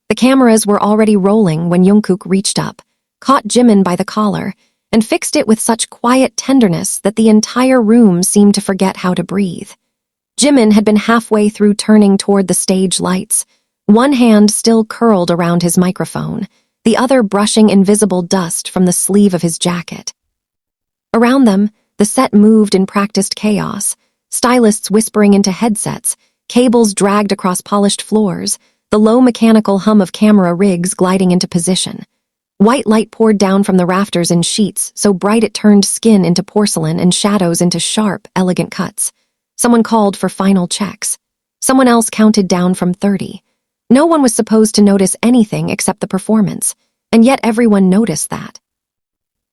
The cameras were already rolling when Jungkook reached up, caught Jimin by the collar, and fixed it with such quiet tenderness that the entire room seemed to forget how to breathe. Jimin had been halfway through turning toward the stage lights, one hand still curled around his microphone, the other brushing invisible dust from the sleeve of his jacket. Around them, the set moved in practiced chaos, stylists whispering into headsets, cables dragged across polished floors, the low mechanical hum of camera rigs gliding into position. White light poured down from the rafters in sheets, so bright it turned skin into porcelain and shadows into sharp, elegant cuts. Someone called for final checks. Someone else counted down from 30. No one was supposed to notice anything except the performance, and yet everyone noticed that.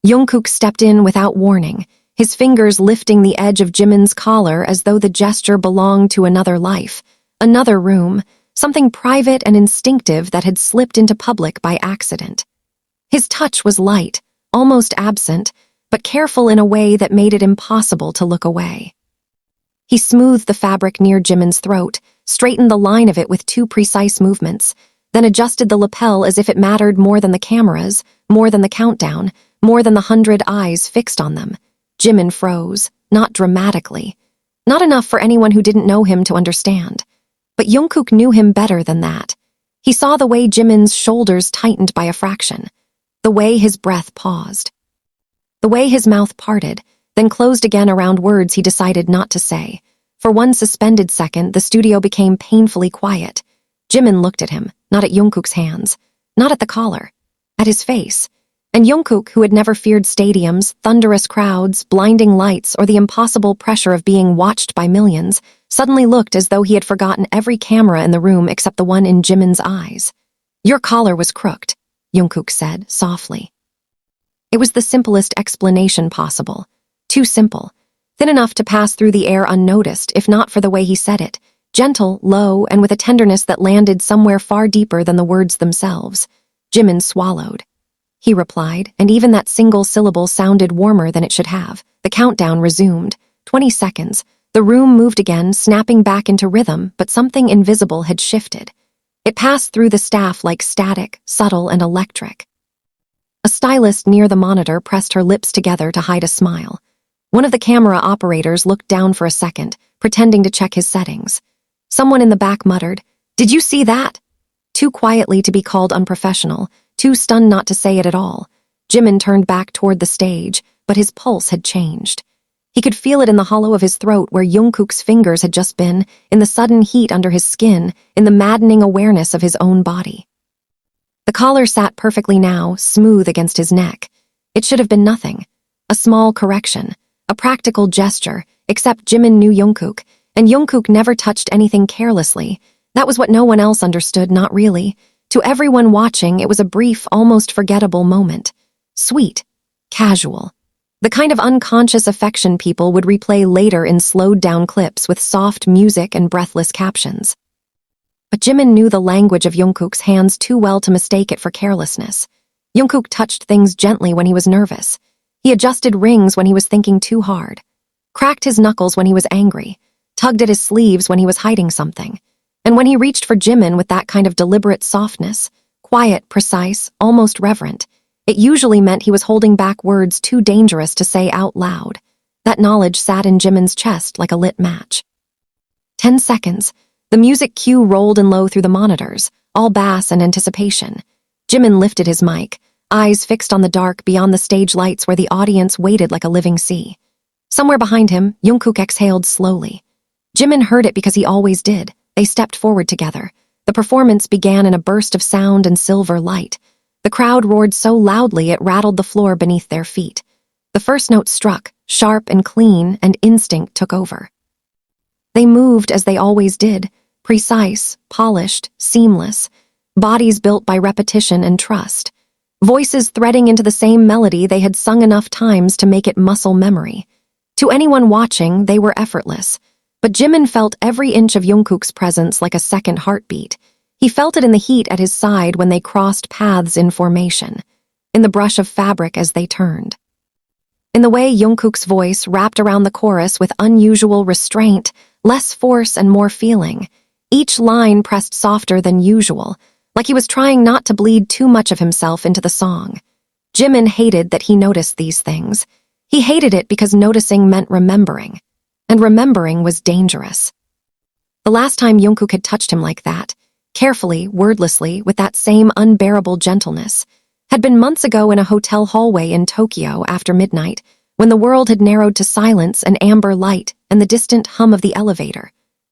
Jungkook stepped in without warning, his fingers lifting the edge of Jimin's collar as though the gesture belonged to another life, another room, something private and instinctive that had slipped into public by accident. His touch was light, almost absent, but careful in a way that made it impossible to look away. He smoothed the fabric near Jimin's throat, straightened the line of it with 2 precise movements, then adjusted the lapel as if it mattered more than the cameras, more than the countdown, more than the 100 eyes fixed on them. Jimin froze, not dramatically. Not enough for anyone who didn't know him to understand. But Jungkook knew him better than that. He saw the way Jimin's shoulders tightened by a fraction, the way his breath paused, the way his mouth parted, then closed again around words he decided not to say. For one suspended second, the studio became painfully quiet. Jimin looked at him, not at Jungkook's hands, not at the collar, at his face. And Jungkook, who had never feared stadiums, thunderous crowds, blinding lights, or the impossible pressure of being watched by millions, suddenly looked as though he had forgotten every camera in the room except the one in Jimin's eyes. "Your collar was crooked," Jungkook said, softly. It was the simplest explanation possible. Too simple. Thin enough to pass through the air unnoticed, if not for the way he said it. Gentle, low, and with a tenderness that landed somewhere far deeper than the words themselves. Jimin swallowed. He replied, and even that single syllable sounded warmer than it should have. The countdown resumed. 20 seconds. The room moved again, snapping back into rhythm, but something invisible had shifted. It passed through the staff like static, subtle and electric. A stylist near the monitor pressed her lips together to hide a smile. One of the camera operators looked down for a second, pretending to check his settings. Someone in the back muttered, "Did you see that?" Too quietly to be called unprofessional, too stunned not to say it at all. Jimin turned back toward the stage, but his pulse had changed. He could feel it in the hollow of his throat where Jungkook's fingers had just been, in the sudden heat under his skin, in the maddening awareness of his own body. The collar sat perfectly now, smooth against his neck. It should have been nothing. A small correction, a practical gesture, except Jimin knew Jungkook, and Jungkook never touched anything carelessly. That was what no one else understood, not really. To everyone watching, it was a brief, almost forgettable moment. Sweet. Casual. The kind of unconscious affection people would replay later in slowed-down clips with soft music and breathless captions. But Jimin knew the language of Jungkook's hands too well to mistake it for carelessness. Jungkook touched things gently when he was nervous. He adjusted rings when he was thinking too hard. Cracked his knuckles when he was angry. Tugged at his sleeves when he was hiding something. And when he reached for Jimin with that kind of deliberate softness, quiet, precise, almost reverent, it usually meant he was holding back words too dangerous to say out loud. That knowledge sat in Jimin's chest like a lit match. 10 seconds. The music cue rolled in low through the monitors, all bass and anticipation. Jimin lifted his mic, eyes fixed on the dark beyond the stage lights where the audience waited like a living sea. Somewhere behind him, Jungkook exhaled slowly. Jimin heard it because he always did. They stepped forward together. The performance began in a burst of sound and silver light. The crowd roared so loudly it rattled the floor beneath their feet. The first note struck, sharp and clean, and instinct took over. They moved as they always did, precise, polished, seamless, bodies built by repetition and trust, voices threading into the same melody they had sung enough times to make it muscle memory. To anyone watching, they were effortless, but Jimin felt every inch of Jungkook's presence like a second heartbeat. He felt it in the heat at his side when they crossed paths in formation, in the brush of fabric as they turned, in the way Jungkook's voice wrapped around the chorus with unusual restraint, less force and more feeling. Each line pressed softer than usual, like he was trying not to bleed too much of himself into the song. Jimin hated that he noticed these things. He hated it because noticing meant remembering, and remembering was dangerous. The last time Jungkook had touched him like that, carefully, wordlessly, with that same unbearable gentleness, had been months ago in a hotel hallway in Tokyo after midnight, when the world had narrowed to silence and amber light and the distant hum of the elevator.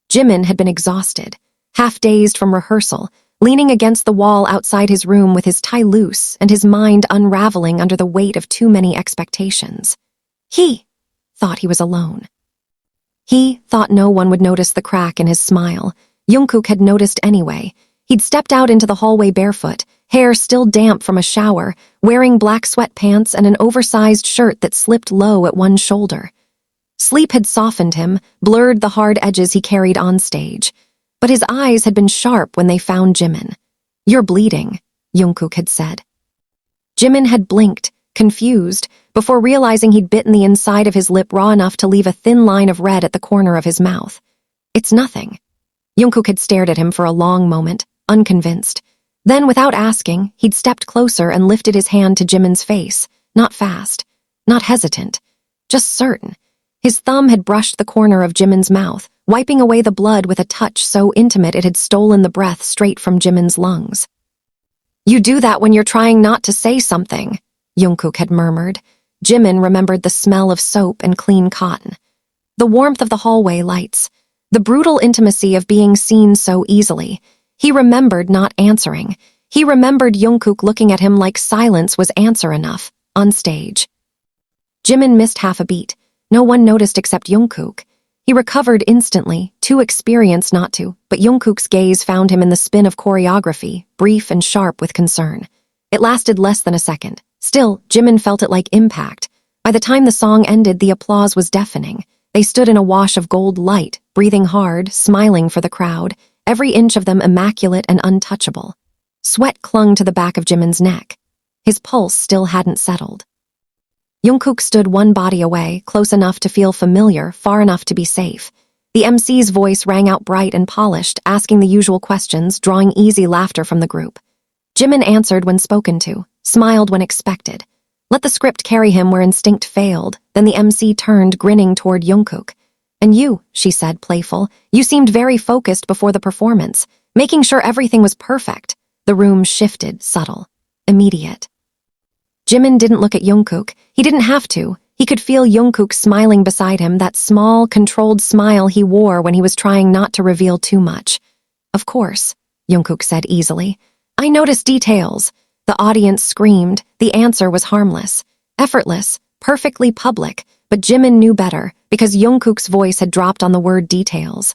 Jimin had been exhausted, half-dazed from rehearsal, leaning against the wall outside his room with his tie loose and his mind unraveling under the weight of too many expectations. He thought he was alone. He thought no one would notice the crack in his smile. Jungkook had noticed anyway. He'd stepped out into the hallway barefoot, hair still damp from a shower, wearing black sweatpants and an oversized shirt that slipped low at one shoulder. Sleep had softened him, blurred the hard edges he carried on stage. But his eyes had been sharp when they found Jimin. "You're bleeding," Jungkook had said. Jimin had blinked, confused, before realizing he'd bitten the inside of his lip raw enough to leave a thin line of red at the corner of his mouth. "It's nothing." Jungkook had stared at him for a long moment, unconvinced. Then, without asking, he'd stepped closer and lifted his hand to Jimin's face, not fast, not hesitant, just certain. His thumb had brushed the corner of Jimin's mouth, wiping away the blood with a touch so intimate it had stolen the breath straight from Jimin's lungs. "You do that when you're trying not to say something," Jungkook had murmured. Jimin remembered the smell of soap and clean cotton, the warmth of the hallway lights, the brutal intimacy of being seen so easily. He remembered not answering. He remembered Jungkook looking at him like silence was answer enough, on stage. Jimin missed half a beat. No one noticed except Jungkook. He recovered instantly, too experienced not to, but Jungkook's gaze found him in the spin of choreography, brief and sharp with concern. It lasted less than a second. Still, Jimin felt it like impact. By the time the song ended, the applause was deafening. They stood in a wash of gold light, breathing hard, smiling for the crowd, every inch of them immaculate and untouchable. Sweat clung to the back of Jimin's neck. His pulse still hadn't settled. Jungkook stood one body away, close enough to feel familiar, far enough to be safe. The MC's voice rang out bright and polished, asking the usual questions, drawing easy laughter from the group. Jimin answered when spoken to, smiled when expected. Let the script carry him where instinct failed, then the MC turned, grinning toward Jungkook. "And you," she said, playful, "you seemed very focused before the performance, making sure everything was perfect." The room shifted, subtle, immediate. Jimin didn't look at Jungkook. He didn't have to. He could feel Jungkook smiling beside him, that small, controlled smile he wore when he was trying not to reveal too much. "Of course," Jungkook said easily. "I noticed details." The audience screamed. The answer was harmless, effortless, perfectly public, but Jimin knew better because Jungkook's voice had dropped on the word details.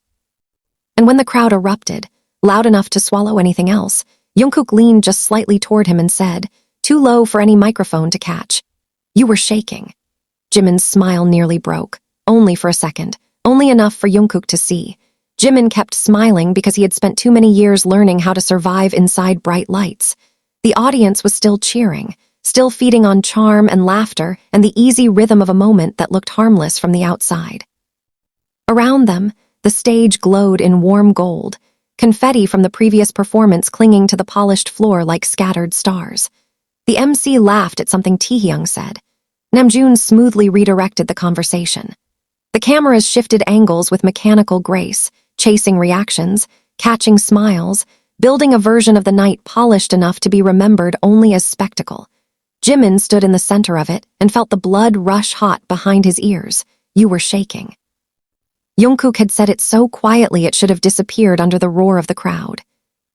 And when the crowd erupted, loud enough to swallow anything else, Jungkook leaned just slightly toward him and said, too low for any microphone to catch, "You were shaking." Jimin's smile nearly broke, only for a second, only enough for Jungkook to see. Jimin kept smiling because he had spent too many years learning how to survive inside bright lights. The audience was still cheering, still feeding on charm and laughter and the easy rhythm of a moment that looked harmless from the outside. Around them, the stage glowed in warm gold, confetti from the previous performance clinging to the polished floor like scattered stars. The MC laughed at something Taehyung said. Namjoon smoothly redirected the conversation. The cameras shifted angles with mechanical grace, chasing reactions, catching smiles, building a version of the night polished enough to be remembered only as spectacle. Jimin stood in the center of it and felt the blood rush hot behind his ears. "You were shaking." Jungkook had said it so quietly it should have disappeared under the roar of the crowd.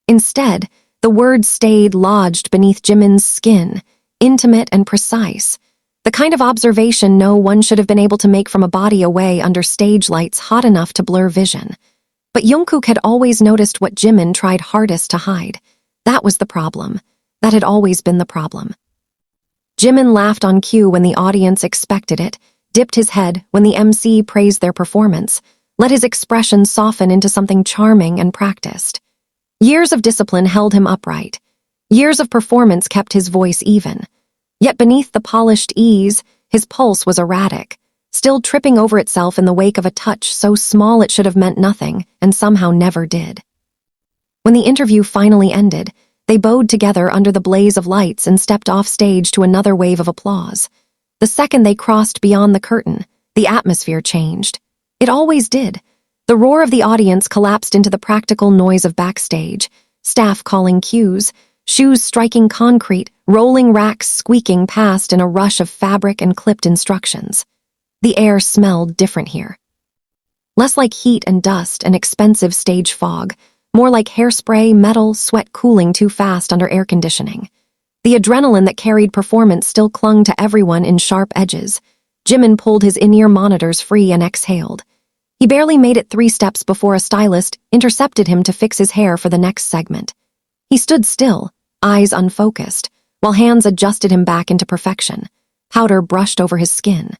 Instead, the words stayed lodged beneath Jimin's skin, intimate and precise, the kind of observation no one should have been able to make from a body away under stage lights hot enough to blur vision. But Jungkook had always noticed what Jimin tried hardest to hide. That was the problem. That had always been the problem. Jimin laughed on cue when the audience expected it, dipped his head when the MC praised their performance, let his expression soften into something charming and practiced. Years of discipline held him upright. Years of performance kept his voice even. Yet beneath the polished ease, his pulse was erratic, still tripping over itself in the wake of a touch so small it should have meant nothing and somehow never did. When the interview finally ended, They bowed together under the blaze of lights and stepped off stage to another wave of applause. The second they crossed beyond the curtain, the atmosphere changed. It always did. The roar of the audience collapsed into the practical noise of backstage, staff calling cues, shoes striking concrete, rolling racks squeaking past in a rush of fabric and clipped instructions. The air smelled different here. Less like heat and dust and expensive stage fog, more like hairspray, metal, sweat cooling too fast under air conditioning. The adrenaline that carried performance still clung to everyone in sharp edges. Jimin pulled his in-ear monitors free and exhaled. He barely made it 3 steps before a stylist intercepted him to fix his hair for the next segment. He stood still, eyes unfocused, while hands adjusted him back into perfection. Powder brushed over his skin.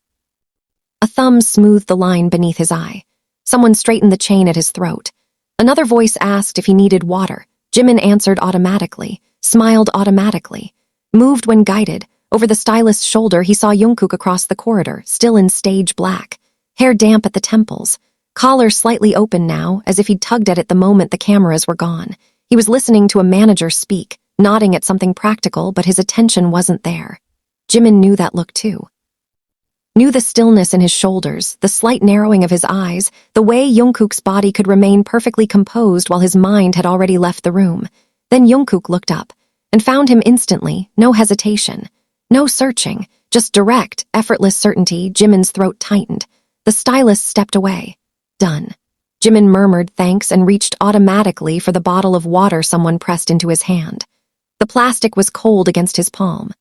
A thumb smoothed the line beneath his eye. Someone straightened the chain at his throat. Another voice asked if he needed water. Jimin answered automatically, smiled automatically. Moved when guided. Over the stylist's shoulder, he saw Jungkook across the corridor, still in stage black. Hair damp at the temples. Collar slightly open now, as if he'd tugged at it the moment the cameras were gone. He was listening to a manager speak, nodding at something practical, but his attention wasn't there. Jimin knew that look too. Knew the stillness in his shoulders, the slight narrowing of his eyes, the way Jungkook's body could remain perfectly composed while his mind had already left the room. Then Jungkook looked up, and found him instantly, no hesitation. No searching, just direct, effortless certainty. Jimin's throat tightened. The stylist stepped away. Done. Jimin murmured thanks and reached automatically for the bottle of water someone pressed into his hand. The plastic was cold against his palm.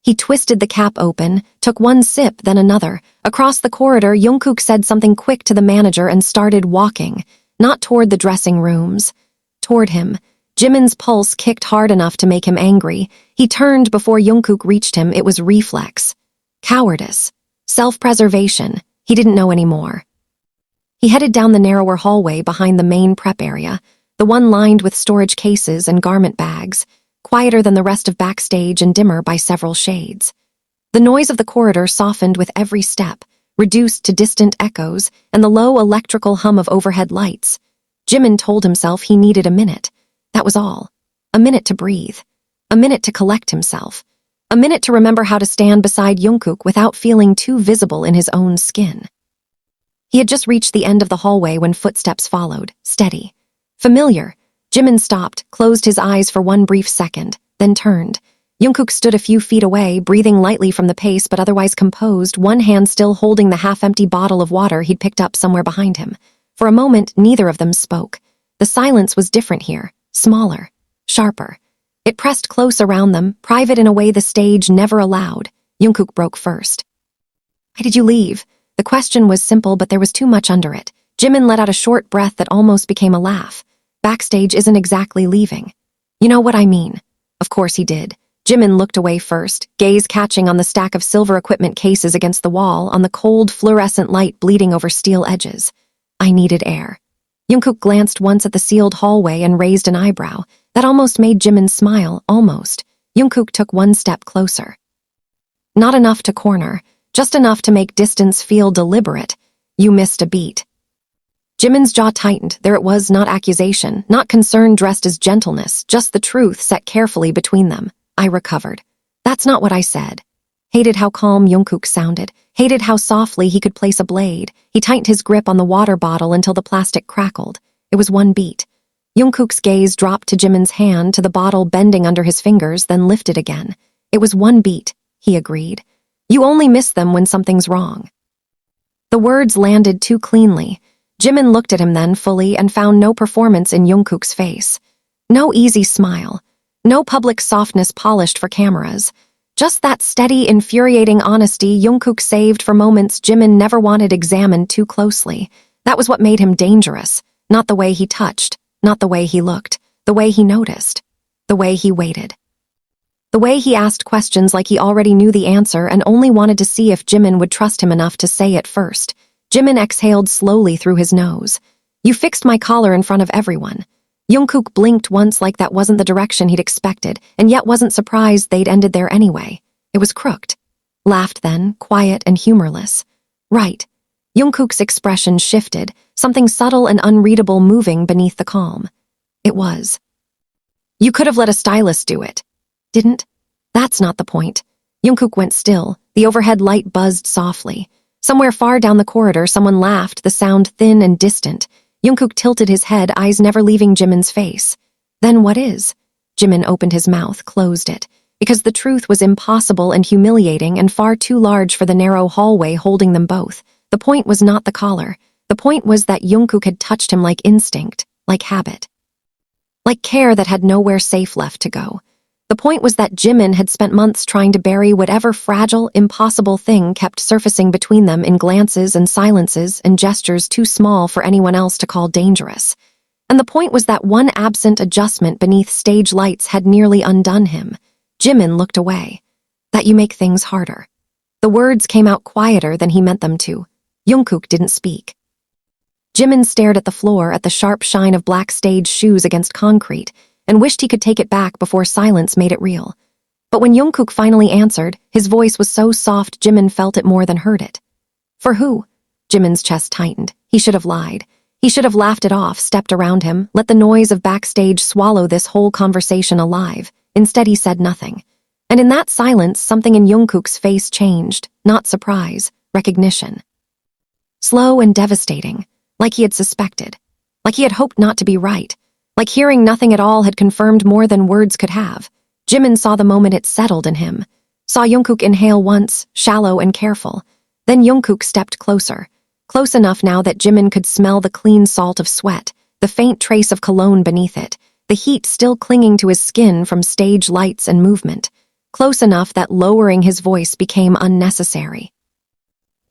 He twisted the cap open, took one sip, then another. Across the corridor, Jungkook said something quick to the manager and started walking, not toward the dressing rooms. Toward him. Jimin's pulse kicked hard enough to make him angry. He turned before Jungkook reached him. It was reflex. Cowardice. Self-preservation. He didn't know anymore. He headed down the narrower hallway behind the main prep area, the one lined with storage cases and garment bags, quieter than the rest of backstage and dimmer by several shades. The noise of the corridor softened with every step, reduced to distant echoes and the low electrical hum of overhead lights. Jimin told himself he needed a minute. That was all. A minute to breathe. A minute to collect himself. A minute to remember how to stand beside Jungkook without feeling too visible in his own skin. He had just reached the end of the hallway when footsteps followed, steady. Familiar. Jimin stopped, closed his eyes for one brief second, then turned. Jungkook stood a few feet away, breathing lightly from the pace but otherwise composed, one hand still holding the half-empty bottle of water he'd picked up somewhere behind him. For a moment, neither of them spoke. The silence was different here, smaller, sharper. It pressed close around them, private in a way the stage never allowed. Jungkook broke first. "Why did you leave?" The question was simple, but there was too much under it. Jimin let out a short breath that almost became a laugh. Backstage isn't exactly leaving. You know what I mean. Of course he did. Jimin looked away first, gaze catching on the stack of silver equipment cases against the wall, on the cold, fluorescent light bleeding over steel edges. I needed air. Jungkook glanced once at the sealed hallway and raised an eyebrow. That almost made Jimin smile, almost. Jungkook took one step closer. Not enough to corner, just enough to make distance feel deliberate. You missed a beat. Jimin's jaw tightened. There it was, not accusation, not concern dressed as gentleness, just the truth set carefully between them. I recovered. That's not what I said. Hated how calm Jungkook sounded, hated how softly he could place a blade. He tightened his grip on the water bottle until the plastic crackled. It was one beat. Jungkook's gaze dropped to Jimin's hand, to the bottle bending under his fingers, then lifted again. It was one beat, he agreed. You only miss them when something's wrong. The words landed too cleanly. Jimin looked at him then fully and found no performance in Jungkook's face. No easy smile. No public softness polished for cameras. Just that steady, infuriating honesty Jungkook saved for moments Jimin never wanted examined too closely. That was what made him dangerous. Not the way he touched, not the way he looked, the way he noticed, the way he waited. The way he asked questions like he already knew the answer and only wanted to see if Jimin would trust him enough to say it first. Jimin exhaled slowly through his nose. You fixed my collar in front of everyone. Jungkook blinked once like that wasn't the direction he'd expected, and yet wasn't surprised they'd ended there anyway. It was crooked. Laughed then, quiet and humorless. Right. Jungkook's expression shifted, something subtle and unreadable moving beneath the calm. It was. You could have let a stylist do it. Didn't? That's not the point. Jungkook went still. The overhead light buzzed softly. Somewhere far down the corridor, someone laughed, the sound thin and distant. Jungkook tilted his head, eyes never leaving Jimin's face. Then what is? Jimin opened his mouth, closed it, because the truth was impossible and humiliating and far too large for the narrow hallway holding them both. The point was not the collar. The point was that Jungkook had touched him like instinct, like habit, like care that had nowhere safe left to go. The point was that Jimin had spent months trying to bury whatever fragile, impossible thing kept surfacing between them in glances and silences and gestures too small for anyone else to call dangerous. And the point was that one absent adjustment beneath stage lights had nearly undone him. Jimin looked away. That you make things harder. The words came out quieter than he meant them to. Jungkook didn't speak. Jimin stared at the floor, at the sharp shine of black stage shoes against concrete, and wished he could take it back before silence made it real. But when Jungkook finally answered, his voice was so soft Jimin felt it more than heard it. For who? Jimin's chest tightened. He should have lied. He should have laughed it off, stepped around him, let the noise of backstage swallow this whole conversation alive. Instead, he said nothing. And in that silence, something in Jungkook's face changed. Not surprise, recognition. Slow and devastating, like he had suspected. Like he had hoped not to be right. Like hearing nothing at all had confirmed more than words could have. Jimin saw the moment it settled in him. Saw Jungkook inhale once, shallow and careful. Then Jungkook stepped closer. Close enough now that Jimin could smell the clean salt of sweat, the faint trace of cologne beneath it, the heat still clinging to his skin from stage lights and movement. Close enough that lowering his voice became unnecessary.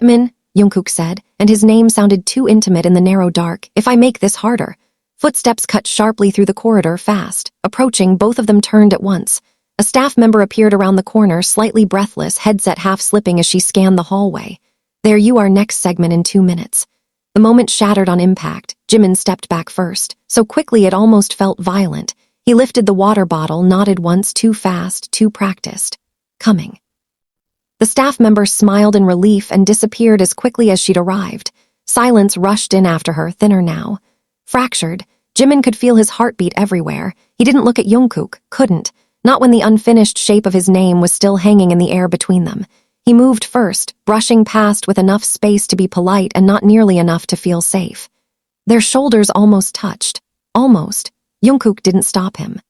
Jimin, Jungkook said, and his name sounded too intimate in the narrow dark. If I make this harder. Footsteps cut sharply through the corridor, fast. Approaching, both of them turned at once. A staff member appeared around the corner, slightly breathless, headset half slipping as she scanned the hallway. There you are, next segment in 2 minutes. The moment shattered on impact. Jimin stepped back first, so quickly it almost felt violent. He lifted the water bottle, nodded once, too fast, too practiced. Coming. The staff member smiled in relief and disappeared as quickly as she'd arrived. Silence rushed in after her, thinner now. Fractured, Jimin could feel his heartbeat everywhere. He didn't look at Jungkook, couldn't, not when the unfinished shape of his name was still hanging in the air between them. He moved first, brushing past with enough space to be polite and not nearly enough to feel safe. Their shoulders almost touched. Almost. Jungkook didn't stop him.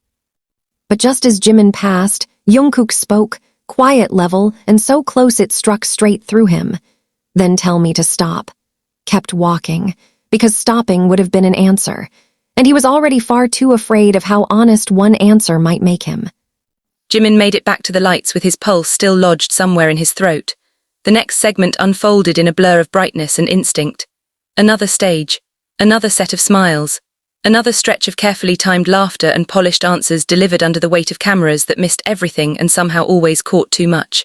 But just as Jimin passed, Jungkook spoke, quiet, level, and so close it struck straight through him. Then tell me to stop. Kept walking, because stopping would have been an answer, and he was already far too afraid of how honest one answer might make him. Jimin made it back to the lights with his pulse still lodged somewhere in his throat. The next segment unfolded in a blur of brightness and instinct. Another stage, another set of smiles, another stretch of carefully timed laughter and polished answers delivered under the weight of cameras that missed everything and somehow always caught too much.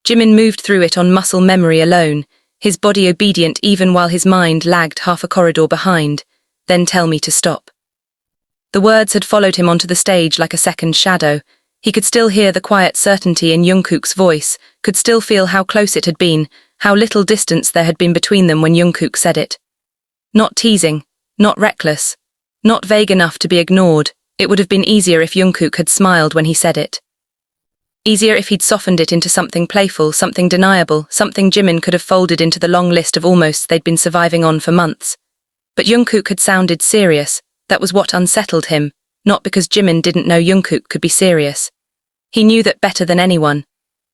Jimin moved through it on muscle memory alone, his body obedient even while his mind lagged half a corridor behind. Then tell me to stop. The words had followed him onto the stage like a second shadow. He could still hear the quiet certainty in Jungkook's voice, could still feel how close it had been, how little distance there had been between them when Jungkook said it. Not teasing, not reckless, not vague enough to be ignored. It would have been easier if Jungkook had smiled when he said it. Easier if he'd softened it into something playful, something deniable, something Jimin could have folded into the long list of almosts they'd been surviving on for months. But Jungkook had sounded serious. That was what unsettled him, not because Jimin didn't know Jungkook could be serious. He knew that better than anyone.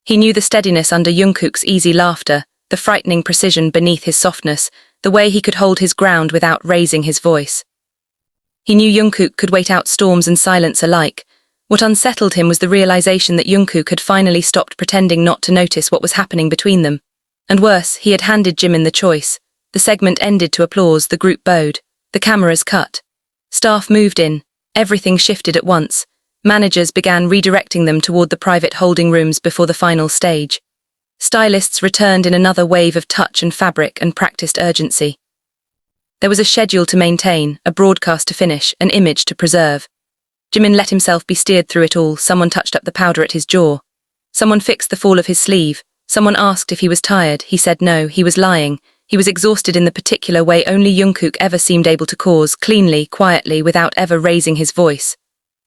He knew the steadiness under Jungkook's easy laughter, the frightening precision beneath his softness, the way he could hold his ground without raising his voice. He knew Jungkook could wait out storms and silence alike. What unsettled him was the realization that Jungkook had finally stopped pretending not to notice what was happening between them. And worse, he had handed Jimin the choice. The segment ended to applause, the group bowed. The cameras cut. Staff moved in. Everything shifted at once. Managers began redirecting them toward the private holding rooms before the final stage. Stylists returned in another wave of touch and fabric and practiced urgency. There was a schedule to maintain, a broadcast to finish, an image to preserve. Jimin let himself be steered through it all. Someone touched up the powder at his jaw. Someone fixed the fall of his sleeve. Someone asked if he was tired. He said no, he was lying. He was exhausted in the particular way only Jungkook ever seemed able to cause, cleanly, quietly, without ever raising his voice.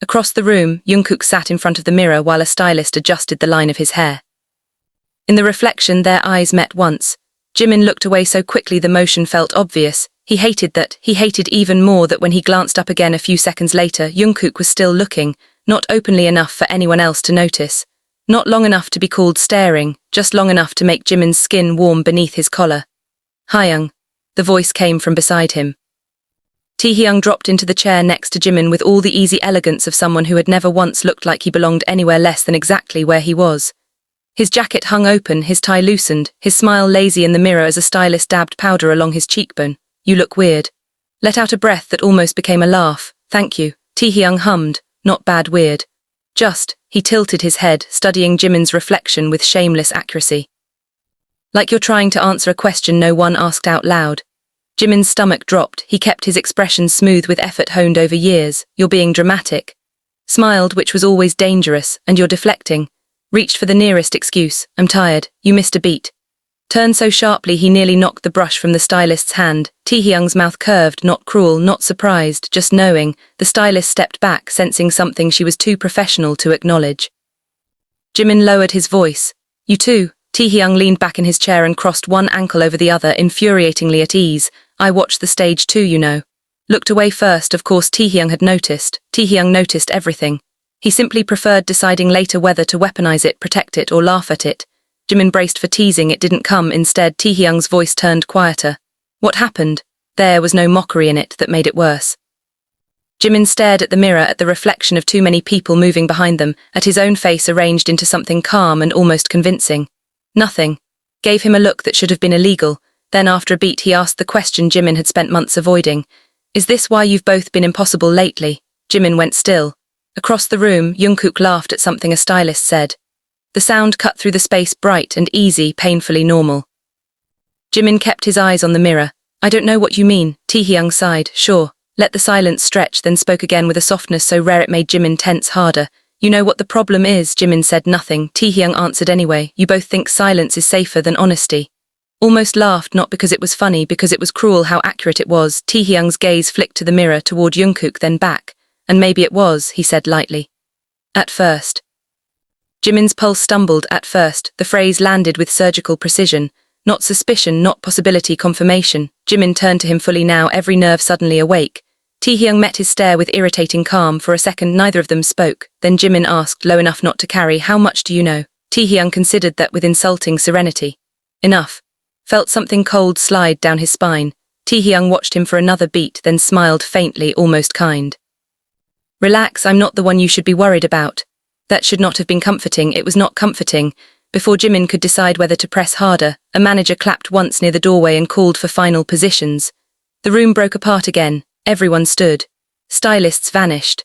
Across the room, Jungkook sat in front of the mirror while a stylist adjusted the line of his hair. In the reflection, their eyes met once. Jimin looked away so quickly the motion felt obvious. He hated even more that when he glanced up again a few seconds later, Jungkook was still looking, not openly enough for anyone else to notice. Not long enough to be called staring, just long enough to make Jimin's skin warm beneath his collar. "Hyung." The voice came from beside him. Taehyung dropped into the chair next to Jimin with all the easy elegance of someone who had never once looked like he belonged anywhere less than exactly where he was. His jacket hung open, his tie loosened, his smile lazy in the mirror as a stylist dabbed powder along his cheekbone. "You look weird." Let out a breath that almost became a laugh. "Thank you," Taehyung hummed, "not bad weird. Just," he tilted his head, studying Jimin's reflection with shameless accuracy. "Like you're trying to answer a question no one asked out loud." Jimin's stomach dropped. He kept his expression smooth with effort honed over years. "You're being dramatic." Smiled, which was always dangerous, "and you're deflecting." Reached for the nearest excuse. "I'm tired. You missed a beat." Turned so sharply he nearly knocked the brush from the stylist's hand. Taehyung's mouth curved, not cruel, not surprised, just knowing. The stylist stepped back, sensing something she was too professional to acknowledge. Jimin lowered his voice. "You too." Taehyung leaned back in his chair and crossed one ankle over the other, infuriatingly at ease. "I watched the stage too, you know." Looked away first, of course Taehyung had noticed. Taehyung noticed everything. He simply preferred deciding later whether to weaponize it, protect it, or laugh at it. Jimin braced for teasing, it didn't come. Instead, Taehyung's voice turned quieter. "What happened?" There was no mockery in it that made it worse. Jimin stared at the mirror, at the reflection of too many people moving behind them, at his own face arranged into something calm and almost convincing. Nothing. Gave him a look that should have been illegal. Then after a beat he asked the question Jimin had spent months avoiding. "Is this why you've both been impossible lately?" Jimin went still. Across the room, Jungkook laughed at something a stylist said. The sound cut through the space, bright and easy, painfully normal. Jimin kept his eyes on the mirror. "I don't know what you mean," Taehyung sighed. "Sure." Let the silence stretch, then spoke again with a softness so rare it made Jimin tense harder. "You know what the problem is?" Jimin said nothing. Taehyung answered anyway. "You both think silence is safer than honesty." Almost laughed, not because it was funny, because it was cruel how accurate it was. Taehyung's gaze flicked to the mirror, toward Jungkook, then back. "And maybe it was," he said lightly. "At first." Jimin's pulse stumbled. "At first." The phrase landed with surgical precision. Not suspicion, not possibility, confirmation. Jimin turned to him fully now, every nerve suddenly awake. Taehyung met his stare with irritating calm. For a second neither of them spoke. Then Jimin asked, low enough not to carry, "How much do you know?" Taehyung considered that with insulting serenity. "Enough." Felt something cold slide down his spine. Taehyung watched him for another beat, then smiled faintly, almost kind. "Relax, I'm not the one you should be worried about." That should not have been comforting. It was not comforting. Before Jimin could decide whether to press harder, a manager clapped once near the doorway and called for final positions. The room broke apart again. Everyone stood. Stylists vanished.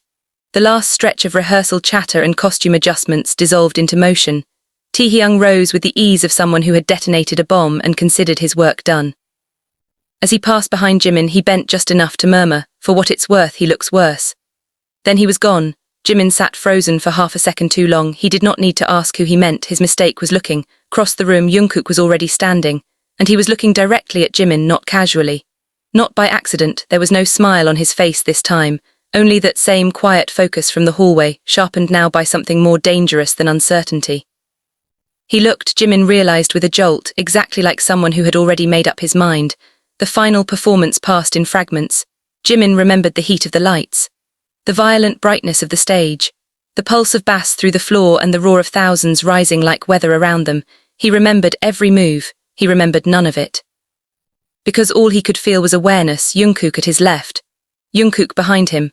The last stretch of rehearsal chatter and costume adjustments dissolved into motion. Taehyung rose with the ease of someone who had detonated a bomb and considered his work done. As he passed behind Jimin, he bent just enough to murmur, "For what it's worth, he looks worse." Then he was gone. Jimin sat frozen for half a second too long. He did not need to ask who he meant. His mistake was looking. Across the room, Jungkook was already standing, and he was looking directly at Jimin, not casually. Not by accident. There was no smile on his face this time, only that same quiet focus from the hallway, sharpened now by something more dangerous than uncertainty. He looked, Jimin realized with a jolt, exactly like someone who had already made up his mind. The final performance passed in fragments. Jimin remembered the heat of the lights, the violent brightness of the stage, the pulse of bass through the floor and the roar of thousands rising like weather around them. He remembered every move. He remembered none of it. Because all he could feel was awareness. Jungkook at his left. Jungkook behind him.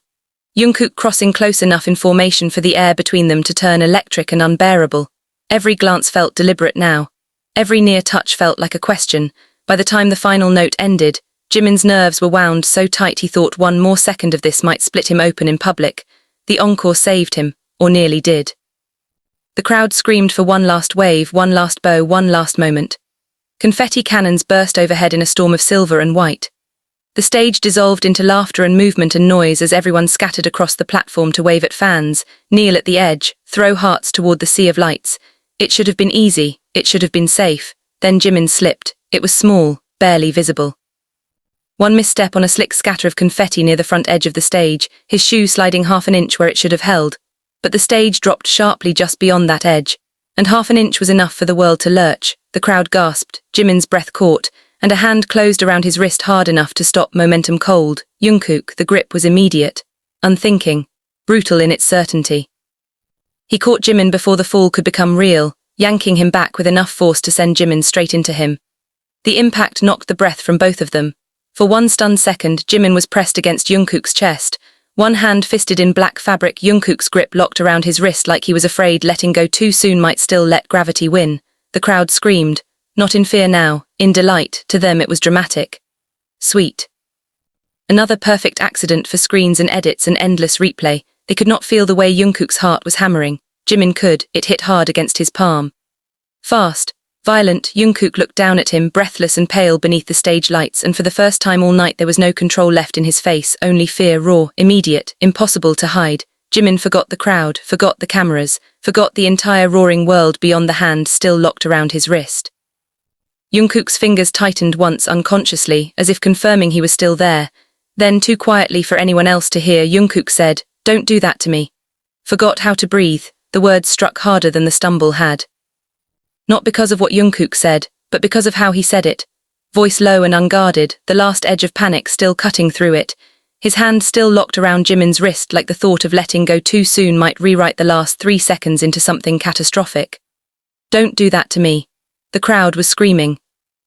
Jungkook crossing close enough in formation for the air between them to turn electric and unbearable. Every glance felt deliberate now. Every near touch felt like a question. By the time the final note ended, Jimin's nerves were wound so tight he thought one more second of this might split him open in public. The encore saved him, or nearly did. The crowd screamed for one last wave, one last bow, one last moment. Confetti cannons burst overhead in a storm of silver and white. The stage dissolved into laughter and movement and noise as everyone scattered across the platform to wave at fans, kneel at the edge, throw hearts toward the sea of lights. It should have been easy, it should have been safe. Then Jimin slipped. It was small, barely visible. One misstep on a slick scatter of confetti near the front edge of the stage, his shoe sliding half an inch where it should have held. But the stage dropped sharply just beyond that edge, and half an inch was enough for the world to lurch. The crowd gasped, Jimin's breath caught, and a hand closed around his wrist hard enough to stop momentum cold. Jungkook, the grip was immediate, unthinking, brutal in its certainty. He caught Jimin before the fall could become real, yanking him back with enough force to send Jimin straight into him. The impact knocked the breath from both of them. For one stunned second, Jimin was pressed against Jungkook's chest. One hand fisted in black fabric, Jungkook's grip locked around his wrist like he was afraid letting go too soon might still let gravity win. The crowd screamed, not in fear now, in delight. To them it was dramatic. Sweet. Another perfect accident for screens and edits and endless replay. They could not feel the way Jungkook's heart was hammering. Jimin could, it hit hard against his palm. Fast, violent, Jungkook looked down at him, breathless and pale beneath the stage lights, and for the first time all night there was no control left in his face, only fear, raw, immediate, impossible to hide. Jimin forgot the crowd, forgot the cameras, forgot the entire roaring world beyond the hand still locked around his wrist. Jungkook's fingers tightened once unconsciously, as if confirming he was still there. Then, too quietly for anyone else to hear, Jungkook said, "Don't do that to me." Forgot how to breathe. The words struck harder than the stumble had. Not because of what Jungkook said, but because of how he said it. Voice low and unguarded, the last edge of panic still cutting through it. His hand still locked around Jimin's wrist like the thought of letting go too soon might rewrite the last 3 seconds into something catastrophic. "Don't do that to me." The crowd was screaming.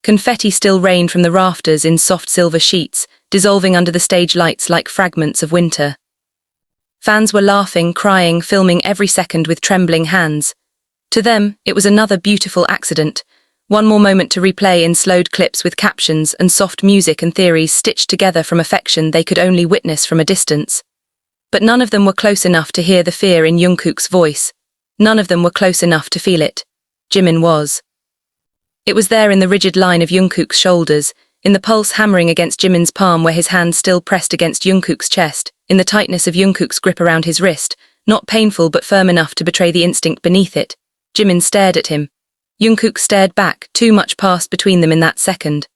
Confetti still rained from the rafters in soft silver sheets, dissolving under the stage lights like fragments of winter. Fans were laughing, crying, filming every second with trembling hands. To them, it was another beautiful accident. One more moment to replay in slowed clips with captions and soft music and theories stitched together from affection they could only witness from a distance. But none of them were close enough to hear the fear in Jungkook's voice. None of them were close enough to feel it. Jimin was. It was there in the rigid line of Jungkook's shoulders, in the pulse hammering against Jimin's palm where his hand still pressed against Jungkook's chest, in the tightness of Jungkook's grip around his wrist, not painful but firm enough to betray the instinct beneath it. Jimin stared at him. Jungkook stared back. Too much passed between them in that second.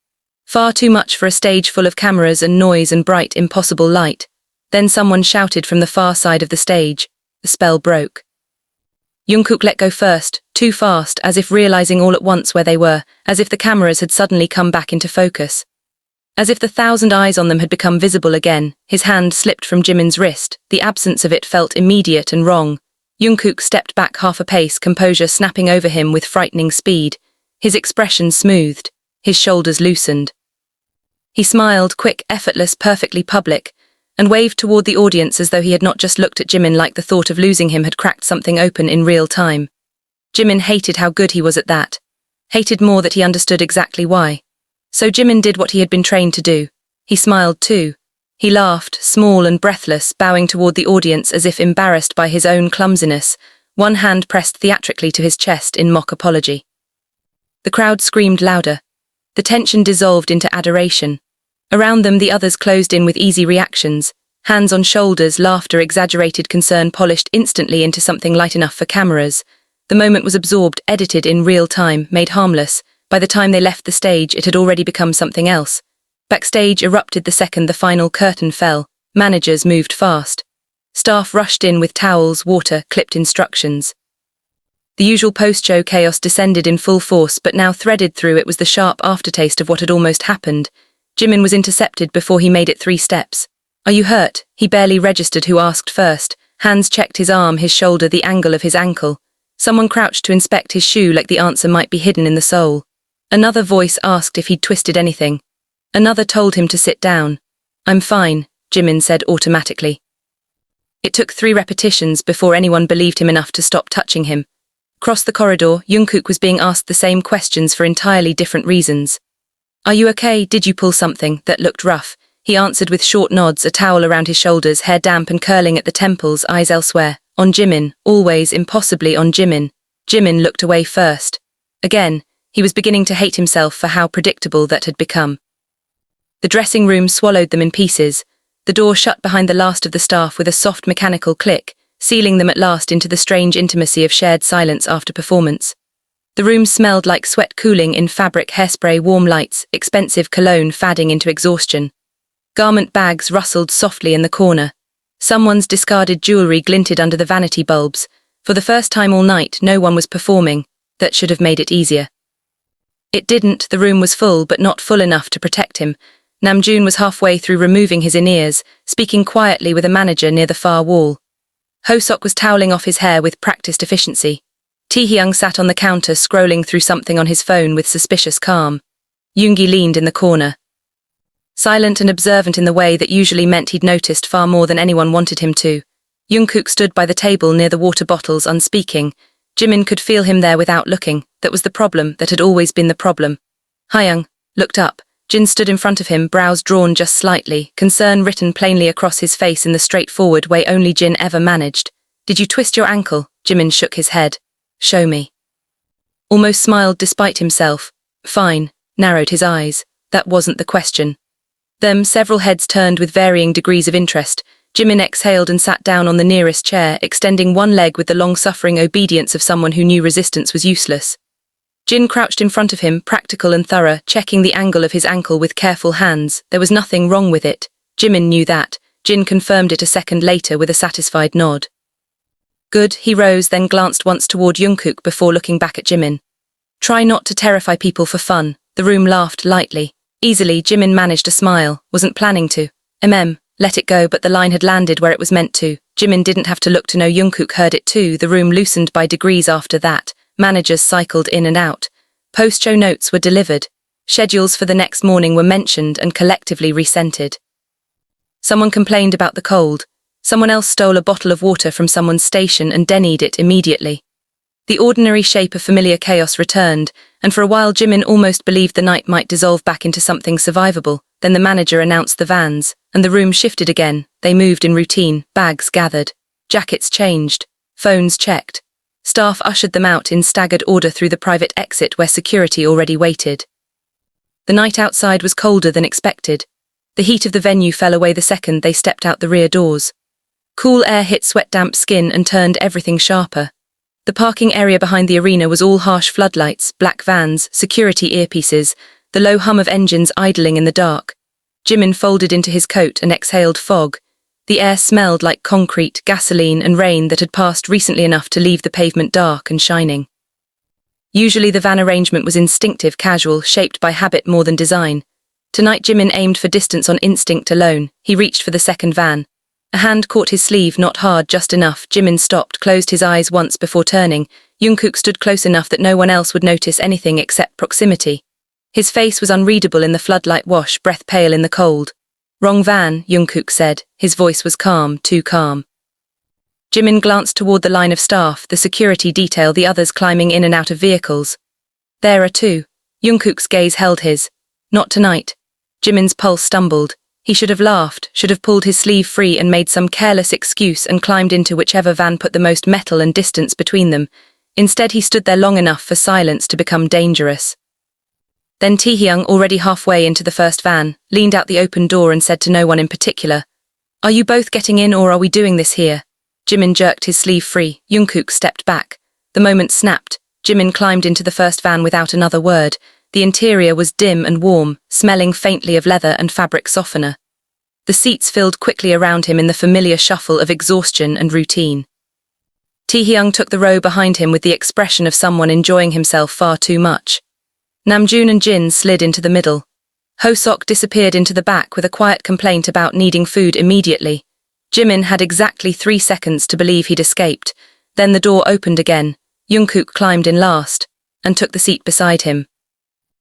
Far too much for a stage full of cameras and noise and bright, impossible light. Then someone shouted from the far side of the stage. The spell broke. Jungkook let go first, too fast, as if realizing all at once where they were, as if the cameras had suddenly come back into focus. As if the 1,000 eyes on them had become visible again, his hand slipped from Jimin's wrist. The absence of it felt immediate and wrong. Jungkook stepped back half a pace, composure snapping over him with frightening speed. His expression smoothed, his shoulders loosened. He smiled, quick, effortless, perfectly public, and waved toward the audience as though he had not just looked at Jimin like the thought of losing him had cracked something open in real time. Jimin hated how good he was at that. Hated more that he understood exactly why. So Jimin did what he had been trained to do. He smiled too. He laughed, small and breathless, bowing toward the audience as if embarrassed by his own clumsiness, one hand pressed theatrically to his chest in mock apology. The crowd screamed louder. The tension dissolved into adoration. Around them the others closed in with easy reactions. Hands on shoulders, laughter, exaggerated concern polished instantly into something light enough for cameras. The moment was absorbed, edited in real time, made harmless. By the time they left the stage, it had already become something else. Backstage erupted the second the final curtain fell. Managers moved fast. Staff rushed in with towels, water, clipped instructions. The usual post-show chaos descended in full force, but now threaded through it was the sharp aftertaste of what had almost happened. Jimin was intercepted before he made it 3 steps. "Are you hurt?" He barely registered who asked first. Hands checked his arm, his shoulder, the angle of his ankle. Someone crouched to inspect his shoe like the answer might be hidden in the sole. Another voice asked if he'd twisted anything. Another told him to sit down. "I'm fine," Jimin said automatically. It took 3 repetitions before anyone believed him enough to stop touching him. Across the corridor, Jungkook was being asked the same questions for entirely different reasons. "Are you okay? Did you pull something that looked rough?" He answered with short nods, a towel around his shoulders, hair damp and curling at the temples, eyes elsewhere. On Jimin, always, impossibly on Jimin. Jimin looked away first. Again, he was beginning to hate himself for how predictable that had become. The dressing room swallowed them in pieces. The door shut behind the last of the staff with a soft mechanical click, sealing them at last into the strange intimacy of shared silence after performance. The room smelled like sweat cooling in fabric, hairspray, warm lights, expensive cologne fading into exhaustion. Garment bags rustled softly in the corner. Someone's discarded jewelry glinted under the vanity bulbs. For the first time all night, no one was performing. That should have made it easier. It didn't. The room was full, but not full enough to protect him. Namjoon was halfway through removing his in-ears, speaking quietly with a manager near the far wall. Hosok was toweling off his hair with practiced efficiency. Taehyung sat on the counter scrolling through something on his phone with suspicious calm. Yoongi leaned in the corner, silent and observant in the way that usually meant he'd noticed far more than anyone wanted him to. Jungkook stood by the table near the water bottles unspeaking. Jimin could feel him there without looking. That was the problem, that had always been the problem. Hayoung looked up. Jin stood in front of him, brows drawn just slightly, concern written plainly across his face in the straightforward way only Jin ever managed. "Did you twist your ankle?" Jimin shook his head. "Show me." Almost smiled despite himself. "Fine," narrowed his eyes. That wasn't the question. Several heads turned with varying degrees of interest. Jimin exhaled and sat down on the nearest chair, extending one leg with the long-suffering obedience of someone who knew resistance was useless. Jin crouched in front of him, practical and thorough, checking the angle of his ankle with careful hands. There was nothing wrong with it. Jimin knew that. Jin confirmed it a second later with a satisfied nod. "Good." He rose, then glanced once toward Jungkook before looking back at Jimin. "Try not to terrify people for fun." The room laughed lightly. Easily, Jimin managed a smile. Wasn't planning to. Let it go, but the line had landed where it was meant to. Jimin didn't have to look to know Jungkook heard it too. The room loosened by degrees after that. Managers cycled in and out. Post-show notes were delivered. Schedules for the next morning were mentioned and collectively resented. Someone complained about the cold. Someone else stole a bottle of water from someone's station and denied it immediately. The ordinary shape of familiar chaos returned, and for a while Jimin almost believed the night might dissolve back into something survivable. Then the manager announced the vans, and the room shifted again. They moved in routine, bags gathered, jackets changed, phones checked. Staff ushered them out in staggered order through the private exit where security already waited. The night outside was colder than expected. The heat of the venue fell away the second they stepped out the rear doors. Cool air hit sweat-damp skin and turned everything sharper. The parking area behind the arena was all harsh floodlights, black vans, security earpieces, the low hum of engines idling in the dark. Jimin folded into his coat and exhaled fog. The air smelled like concrete, gasoline and rain that had passed recently enough to leave the pavement dark and shining. Usually the van arrangement was instinctive, casual, shaped by habit more than design. Tonight Jimin aimed for distance on instinct alone. He reached for the second van. A hand caught his sleeve, not hard, just enough. Jimin stopped, closed his eyes once before turning. Jungkook stood close enough that no one else would notice anything except proximity. His face was unreadable in the floodlight wash, breath pale in the cold. "Wrong van," Jungkook said. His voice was calm, too calm. Jimin glanced toward the line of staff, the security detail, the others climbing in and out of vehicles. "There are two." Jungkook's gaze held his. "Not tonight." Jimin's pulse stumbled. He should have laughed, should have pulled his sleeve free and made some careless excuse and climbed into whichever van put the most metal and distance between them. Instead he stood there long enough for silence to become dangerous. Then Taehyung, already halfway into the first van, leaned out the open door and said to no one in particular, "Are you both getting in or are we doing this here?" Jimin jerked his sleeve free. Jungkook stepped back. The moment snapped. Jimin climbed into the first van without another word. The interior was dim and warm, smelling faintly of leather and fabric softener. The seats filled quickly around him in the familiar shuffle of exhaustion and routine. Taehyung took the row behind him with the expression of someone enjoying himself far too much. Namjoon and Jin slid into the middle. Hosok disappeared into the back with a quiet complaint about needing food immediately. Jimin had exactly 3 seconds to believe he'd escaped. Then the door opened again. Jungkook climbed in last and took the seat beside him.